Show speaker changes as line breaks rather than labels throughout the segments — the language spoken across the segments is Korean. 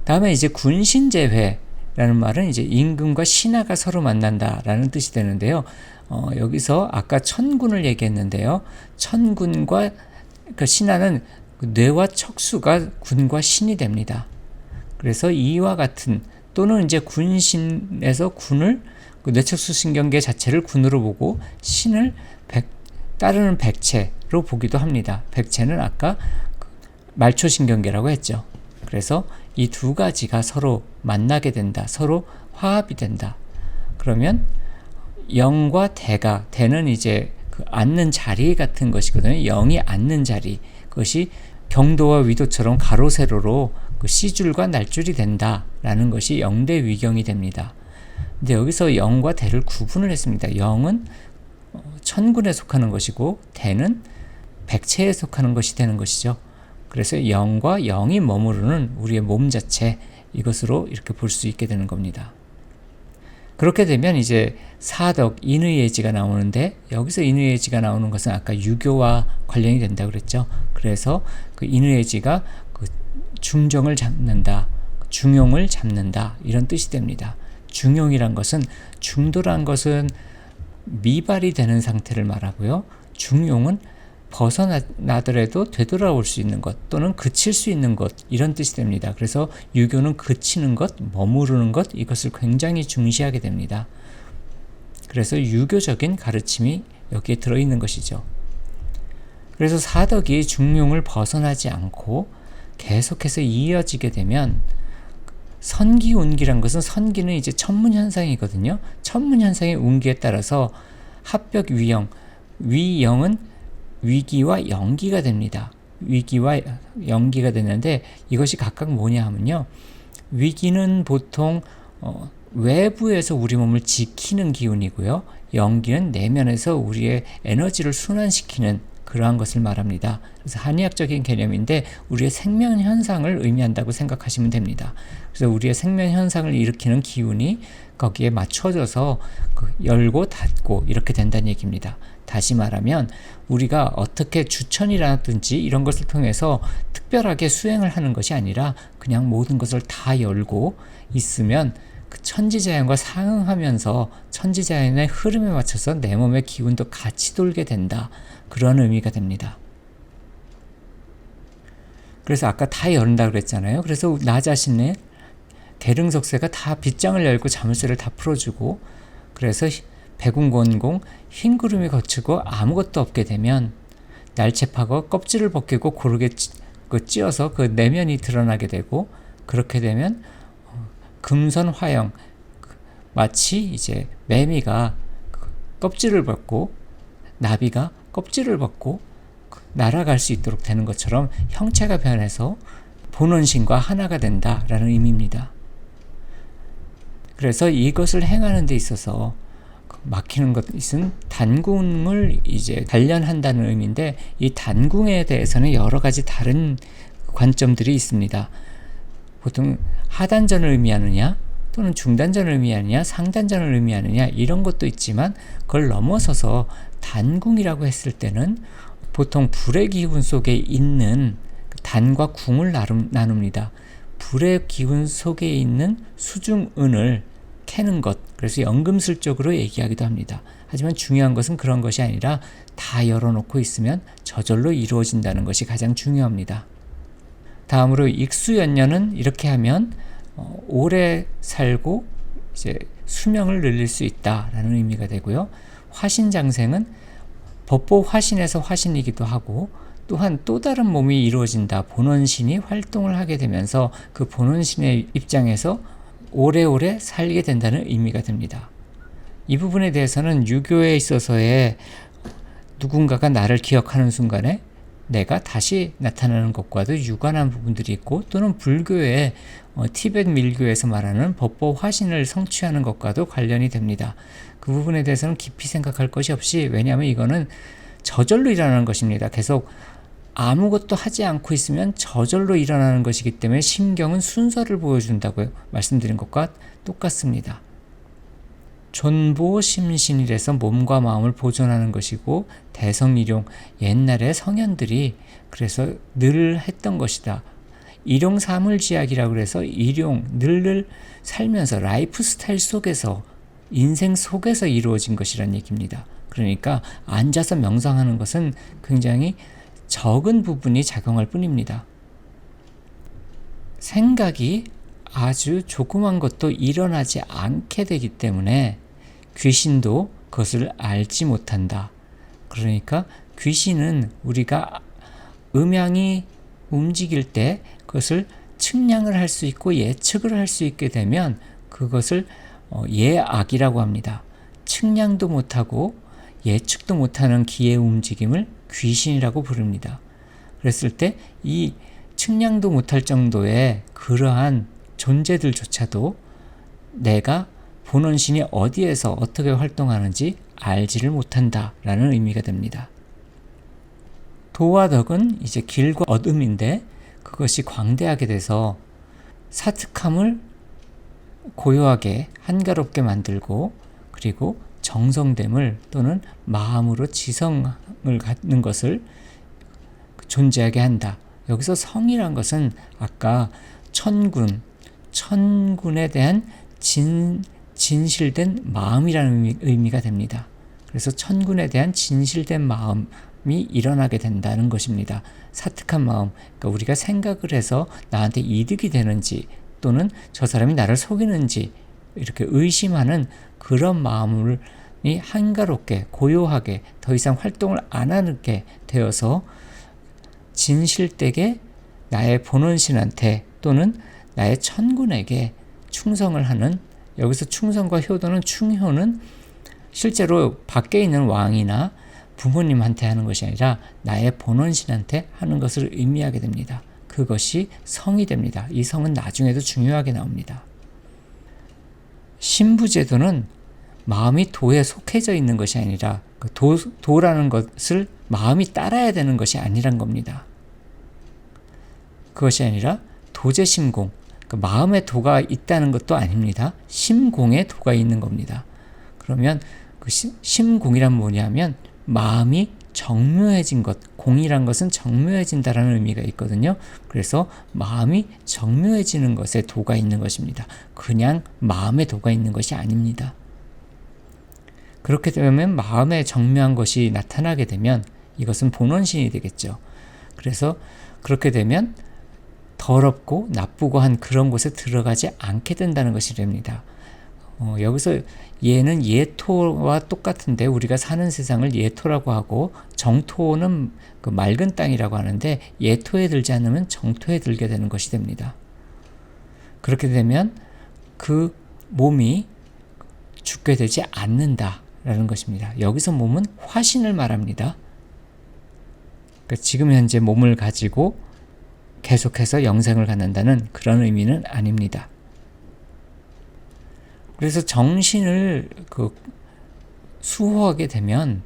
다음에 이제 군신제회라는 말은 이제 임금과 신하가 서로 만난다라는 뜻이 되는데요. 여기서 아까 천군을 얘기했는데요. 천군과 그 신하는 뇌와 척수가 군과 신이 됩니다. 그래서 이와 같은 또는 이제 군신에서 군을 그 뇌척수신경계 자체를 군으로 보고 신을 따르는 백체로 보기도 합니다. 백체는 아까 말초신경계라고 했죠. 그래서 이 두 가지가 서로 만나게 된다. 서로 화합이 된다. 그러면 영과 대가, 대는 이제 그 앉는 자리 같은 것이거든요. 영이 앉는 자리, 그것이 경도와 위도처럼 가로 세로로 그 시줄과 날줄이 된다라는 것이 영대위경이 됩니다. 근데 여기서 영과 대를 구분을 했습니다. 영은 천군에 속하는 것이고 대는 백체에 속하는 것이 되는 것이죠. 그래서 영과 영이 머무르는 우리의 몸 자체, 이것으로 이렇게 볼 수 있게 되는 겁니다. 그렇게 되면 이제 사덕, 인의예지가 나오는데, 여기서 인의예지가 나오는 것은 아까 유교와 관련이 된다고 그랬죠. 그래서 그 인의예지가 그 중정을 잡는다, 중용을 잡는다, 이런 뜻이 됩니다. 중용이란 것은, 중도란 것은 미발이 되는 상태를 말하고요. 중용은 벗어나더라도 되돌아올 수 있는 것 또는 그칠 수 있는 것, 이런 뜻이 됩니다. 그래서 유교는 그치는 것, 머무르는 것, 이것을 굉장히 중시하게 됩니다. 그래서 유교적인 가르침이 여기에 들어있는 것이죠. 그래서 사덕이 중용을 벗어나지 않고 계속해서 이어지게 되면, 선기운기란 것은, 선기는 이제 천문현상이거든요. 천문현상의 운기에 따라서 합벽 위영, 위영은 위기와 연기가 됩니다. 위기와 연기가 되는데, 이것이 각각 뭐냐 하면요, 위기는 보통 외부에서 우리 몸을 지키는 기운이고요, 연기는 내면에서 우리의 에너지를 순환시키는 그러한 것을 말합니다. 그래서 한의학적인 개념인데 우리의 생명 현상을 의미한다고 생각하시면 됩니다. 그래서 우리의 생명 현상을 일으키는 기운이 거기에 맞춰져서 열고 닫고 이렇게 된다는 얘기입니다. 다시 말하면 우리가 어떻게 주천이라든지 이런 것을 통해서 특별하게 수행을 하는 것이 아니라 그냥 모든 것을 다 열고 있으면 그 천지자연과 상응하면서 천지자연의 흐름에 맞춰서 내 몸의 기운도 같이 돌게 된다, 그런 의미가 됩니다. 그래서 아까 다 열다 그랬잖아요. 그래서 나 자신의 계릉석쇠가 다 빗장을 열고 자물쇠를 다 풀어주고, 그래서 백운권공 흰구름이 거치고 아무것도 없게 되면 날채파가 껍질을 벗기고 고르게 찧어서 그 내면이 드러나게 되고, 그렇게 되면 금선화영, 마치 이제 매미가 껍질을 벗고 나비가 껍질을 벗고 날아갈 수 있도록 되는 것처럼 형체가 변해서 본원신과 하나가 된다라는 의미입니다. 그래서 이것을 행하는 데 있어서 막히는 것은 단궁을 이제 단련한다는 의미인데, 이 단궁에 대해서는 여러 가지 다른 관점들이 있습니다. 보통 하단전을 의미하느냐, 또는 중단전을 의미하느냐, 상단전을 의미하느냐, 이런 것도 있지만, 그걸 넘어서서 단궁이라고 했을 때는 보통 불의 기운 속에 있는 단과 궁을 나눕니다. 불의 기운 속에 있는 수중은을 캐는 것, 그래서 연금술적으로 얘기하기도 합니다. 하지만 중요한 것은 그런 것이 아니라 다 열어놓고 있으면 저절로 이루어진다는 것이 가장 중요합니다. 다음으로 익수연년은 이렇게 하면 오래 살고 이제 수명을 늘릴 수 있다라는 의미가 되고요. 화신장생은 법보 화신에서 화신이기도 하고, 또한 또 다른 몸이 이루어진다, 본원신이 활동을 하게 되면서 그 본원신의 입장에서 오래오래 살게 된다는 의미가 됩니다. 이 부분에 대해서는 유교에 있어서의 누군가가 나를 기억하는 순간에 내가 다시 나타나는 것과도 유관한 부분들이 있고, 또는 불교의 티벳 밀교에서 말하는 법보 화신을 성취하는 것과도 관련이 됩니다. 그 부분에 대해서는 깊이 생각할 것이 없이, 왜냐하면 이거는 저절로 일어나는 것입니다. 계속 아무것도 하지 않고 있으면 저절로 일어나는 것이기 때문에 심경은 순서를 보여준다고 말씀드린 것과 똑같습니다. 존보심신이라서 몸과 마음을 보존하는 것이고, 대성일용, 옛날에 성현들이 그래서 늘 했던 것이다. 일용사물지약이라고 해서 늘 살면서 라이프 스타일 속에서 인생 속에서 이루어진 것이란 얘기입니다. 그러니까 앉아서 명상하는 것은 굉장히 적은 부분이 작용할 뿐입니다. 생각이 아주 조그만 것도 일어나지 않게 되기 때문에 귀신도 그것을 알지 못한다. 그러니까 귀신은 우리가 음양이 움직일 때 그것을 측량을 할 수 있고 예측을 할 수 있게 되면 그것을 예악이라고 합니다. 측량도 못하고 예측도 못하는 기의 움직임을 귀신이라고 부릅니다. 그랬을 때 이 측량도 못할 정도의 그러한 존재들조차도 내가 본원신이 어디에서 어떻게 활동하는지 알지를 못한다라는 의미가 됩니다. 도와 덕은 이제 길과 어둠인데 그것이 광대하게 돼서 사특함을 고요하게 한가롭게 만들고 그리고 정성됨을 또는 마음으로 지성을 갖는 것을 존재하게 한다. 여기서 성이란 것은 아까 천군에 대한 진실된 마음이라는 의미가 됩니다. 그래서 천군에 대한 진실된 마음이 일어나게 된다는 것입니다. 사특한 마음, 그러니까 우리가 생각을 해서 나한테 이득이 되는지 또는 저 사람이 나를 속이는지 이렇게 의심하는 그런 마음을 한가롭게 고요하게 더 이상 활동을 안 하게 되어서 진실되게 나의 본원신한테 또는 나의 천군에게 충성을 하는, 여기서 충성과 효도는 충효는 실제로 밖에 있는 왕이나 부모님한테 하는 것이 아니라 나의 본원신한테 하는 것을 의미하게 됩니다. 그것이 성이 됩니다. 이 성은 나중에도 중요하게 나옵니다. 신부제도는 마음이 도에 속해져 있는 것이 아니라 도라는 것을 마음이 따라야 되는 것이 아니란 겁니다. 그것이 아니라 도제심공, 그러니까 마음에 도가 있다는 것도 아닙니다. 심공에 도가 있는 겁니다. 그러면 그 심공이란 뭐냐면 마음이 정묘해진 것, 공이란 것은 정묘해진다라는 의미가 있거든요. 그래서 마음이 정묘해지는 것에 도가 있는 것입니다. 그냥 마음에 도가 있는 것이 아닙니다. 그렇게 되면 마음에 정묘한 것이 나타나게 되면 이것은 본원신이 되겠죠. 그래서 그렇게 되면 더럽고 나쁘고 한 그런 곳에 들어가지 않게 된다는 것이 됩니다. 여기서 예는 예토와 똑같은데 우리가 사는 세상을 예토라고 하고 정토는 그 맑은 땅이라고 하는데 예토에 들지 않으면 정토에 들게 되는 것이 됩니다. 그렇게 되면 그 몸이 죽게 되지 않는다라는 것입니다. 여기서 몸은 화신을 말합니다. 그러니까 지금 현재 몸을 가지고 계속해서 영생을 갖는다는 그런 의미는 아닙니다. 그래서 정신을 수호하게 되면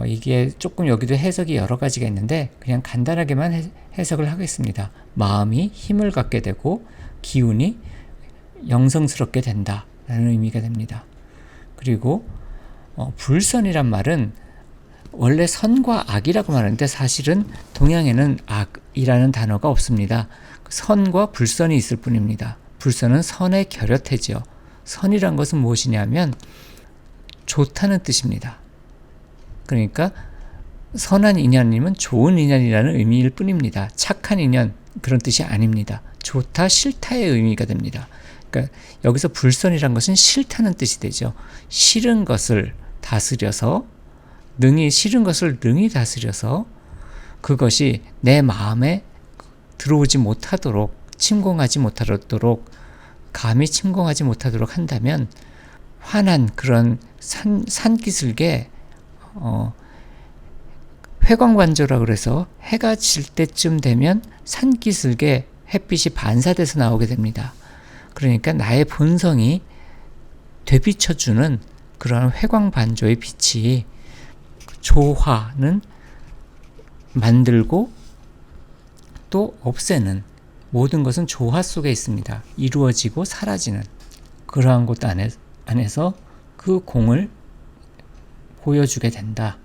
이게 조금 여기도 해석이 여러 가지가 있는데 그냥 간단하게만 해석을 하겠습니다. 마음이 힘을 갖게 되고 기운이 영성스럽게 된다라는 의미가 됩니다. 그리고 불선이란 말은 원래 선과 악이라고 말하는데 사실은 동양에는 악이라는 단어가 없습니다. 선과 불선이 있을 뿐입니다. 불선은 선의 결여태죠. 선이란 것은 무엇이냐면 좋다는 뜻입니다. 그러니까 선한 인연이면 좋은 인연이라는 의미일 뿐입니다. 착한 인연 그런 뜻이 아닙니다. 좋다, 싫다의 의미가 됩니다. 그러니까 여기서 불선이란 것은 싫다는 뜻이 되죠. 싫은 것을 다스려서 싫은 것을 능히 다스려서 그것이 내 마음에 들어오지 못하도록 침공하지 못하도록 감히 침공하지 못하도록 한다면 환한 그런 산기슭에 회광관조라고 그래서 해가 질 때쯤 되면 산기슭에 햇빛이 반사돼서 나오게 됩니다. 그러니까 나의 본성이 되비춰주는 그런 회광반조의 빛이 조화는 만들고 또 없애는 모든 것은 조화 속에 있습니다. 이루어지고 사라지는 그러한 곳 안에서 그 공을 보여주게 된다.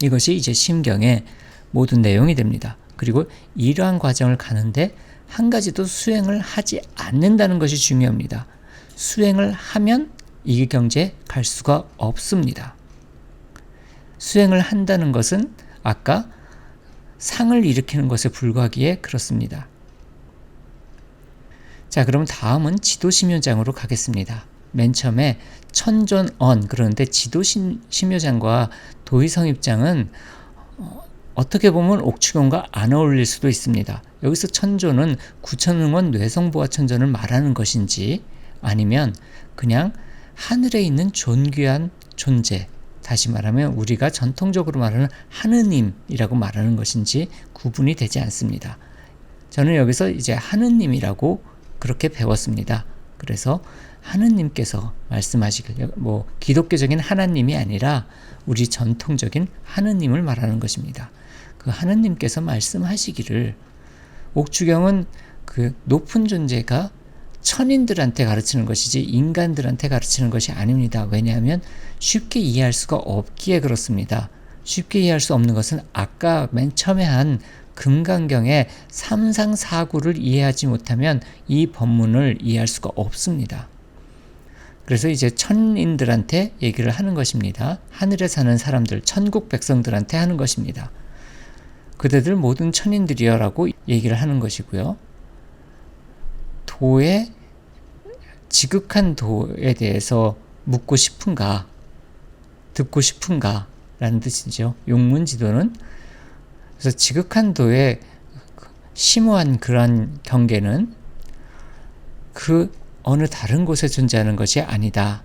이것이 이제 심경의 모든 내용이 됩니다. 그리고 이러한 과정을 가는데 한 가지도 수행을 하지 않는다는 것이 중요합니다. 수행을 하면 이기경제에 갈 수가 없습니다. 수행을 한다는 것은 아까 상을 일으키는 것에 불과하기에 그렇습니다. 자, 그럼 다음은 지도심요장으로 가겠습니다. 맨 처음에 천존언, 그런데 지도심요장과 도의성입장은 어떻게 보면 옥추경과 안 어울릴 수도 있습니다. 여기서 천존은 구천응원 뇌성보화천존을 말하는 것인지, 아니면 그냥 하늘에 있는 존귀한 존재, 다시 말하면 우리가 전통적으로 말하는 하느님이라고 말하는 것인지 구분이 되지 않습니다. 저는 여기서 이제 하느님이라고 그렇게 배웠습니다. 그래서 하느님께서 말씀하시길, 기독교적인 하나님이 아니라 우리 전통적인 하느님을 말하는 것입니다. 그 하느님께서 말씀하시기를, 옥추경은 그 높은 존재가 천인들한테 가르치는 것이지 인간들한테 가르치는 것이 아닙니다. 왜냐하면 쉽게 이해할 수가 없기에 그렇습니다. 쉽게 이해할 수 없는 것은 아까 맨 처음에 한 금강경의 삼상사구를 이해하지 못하면 이 법문을 이해할 수가 없습니다. 그래서 이제 천인들한테 얘기를 하는 것입니다. 하늘에 사는 사람들, 천국 백성들한테 하는 것입니다. 그대들 모든 천인들이여 라고 얘기를 하는 것이고요. 도의 지극한 도에 대해서 묻고 싶은가, 듣고 싶은가 라는 뜻이죠. 용문지도는 그래서 지극한 도의 심오한 그러한 경계는 그 어느 다른 곳에 존재하는 것이 아니다.